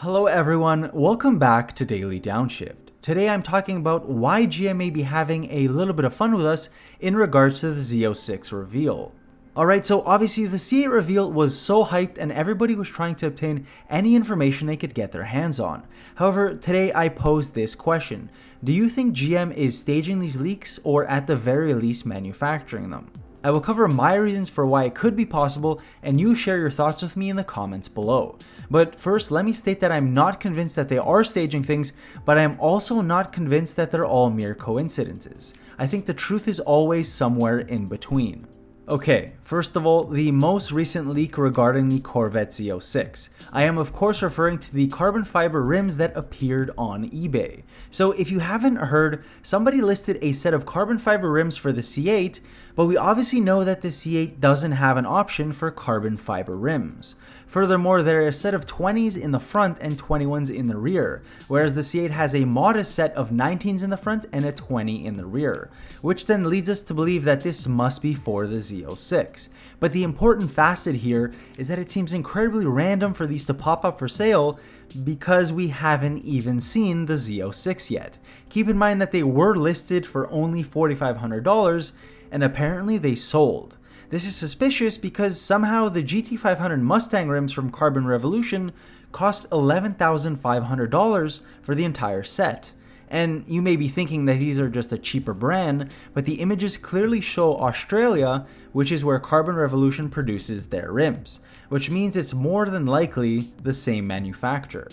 Hello everyone, welcome back to Daily Downshift. Today I'm talking about why GM may be having a little bit of fun with us in regards to the Z06 reveal. Alright, so obviously the C8 reveal was so hyped and everybody was trying to obtain any information they could get their hands on. However, today I posed this question. Do you think GM is staging these leaks or at the very least manufacturing them? I will cover my reasons for why it could be possible, and you share your thoughts with me in the comments below. But first, let me state that I'm not convinced that they are staging things, but I am also not convinced that they're all mere coincidences. I think the truth is always somewhere in between. Okay, first of all, the most recent leak regarding the Corvette Z06. I am of course referring to the carbon fiber rims that appeared on eBay. So if you haven't heard, somebody listed a set of carbon fiber rims for the C8, but we obviously know that the C8 doesn't have an option for carbon fiber rims. Furthermore, there are a set of 20s in the front and 21s in the rear, whereas the C8 has a modest set of 19s in the front and a 20 in the rear, which then leads us to believe that this must be for the Z06. But the important facet here is that it seems incredibly random for these to pop up for sale because we haven't even seen the Z06 yet. Keep in mind that they were listed for only $4,500 and apparently they sold. This is suspicious because somehow the GT500 Mustang rims from Carbon Revolution cost $11,500 for the entire set. And you may be thinking that these are just a cheaper brand, but the images clearly show Australia, which is where Carbon Revolution produces their rims, which means it's more than likely the same manufacturer.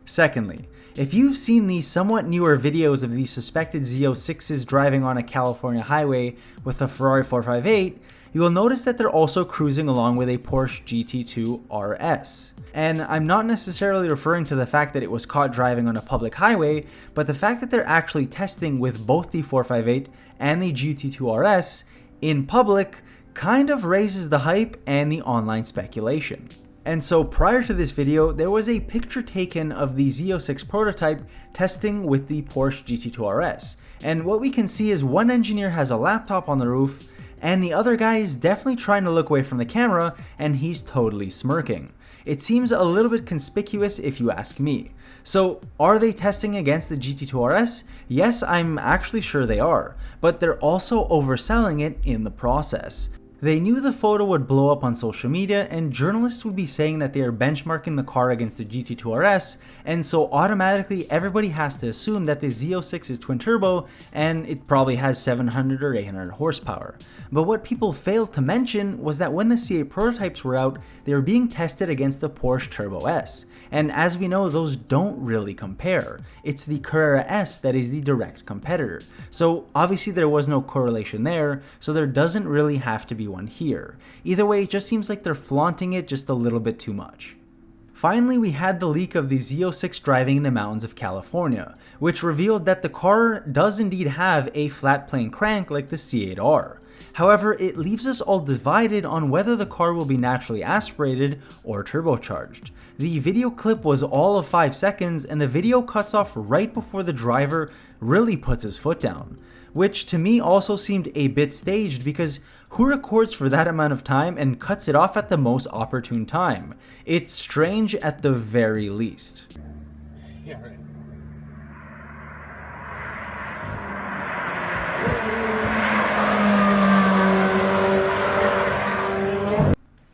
Secondly, if you've seen these somewhat newer videos of these suspected Z06s driving on a California highway with a Ferrari 458, you will notice that they're also cruising along with a Porsche GT2 RS. And I'm not necessarily referring to the fact that it was caught driving on a public highway, but the fact that they're actually testing with both the 458 and the GT2 RS in public kind of raises the hype and the online speculation. And so prior to this video, there was a picture taken of the Z06 prototype testing with the Porsche GT2 RS. And what we can see is one engineer has a laptop on the roof, and the other guy is definitely trying to look away from the camera, and he's totally smirking. It seems a little bit conspicuous if you ask me. So are they testing against the GT2 RS? Yes, I'm actually sure they are, but they're also overselling it in the process. They knew the photo would blow up on social media and journalists would be saying that they are benchmarking the car against the GT2 RS, and so automatically everybody has to assume that the Z06 is twin turbo and it probably has 700 or 800 horsepower. But what people failed to mention was that when the C8 prototypes were out, they were being tested against the Porsche Turbo S. And as we know, those don't really compare. It's the Carrera S that is the direct competitor. So obviously there was no correlation there, so there doesn't really have to be one here. Either way, it just seems like they're flaunting it just a little bit too much. Finally, we had the leak of the Z06 driving in the mountains of California, which revealed that the car does indeed have a flat plane crank like the C8R. However, it leaves us all divided on whether the car will be naturally aspirated or turbocharged. The video clip was all of 5 seconds and the video cuts off right before the driver really puts his foot down, which to me also seemed a bit staged because who records for that amount of time and cuts it off at the most opportune time? It's strange at the very least. Yeah, right.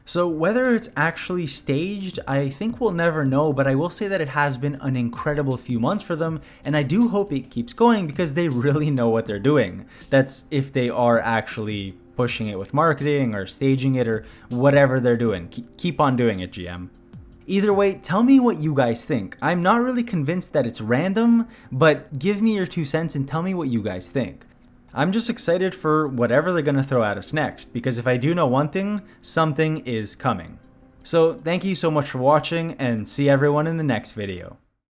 So whether it's actually staged, I think we'll never know, but I will say that it has been an incredible few months for them, and I do hope it keeps going because they really know what they're doing. That's if they are actually pushing it with marketing or staging it or whatever they're doing. Keep on doing it, GM. Either way, tell me what you guys think. I'm not really convinced that it's random, but give me your 2 cents and tell me what you guys think. I'm just excited for whatever they're gonna throw at us next, because if I do know one thing, something is coming. So thank you so much for watching, and see everyone in the next video.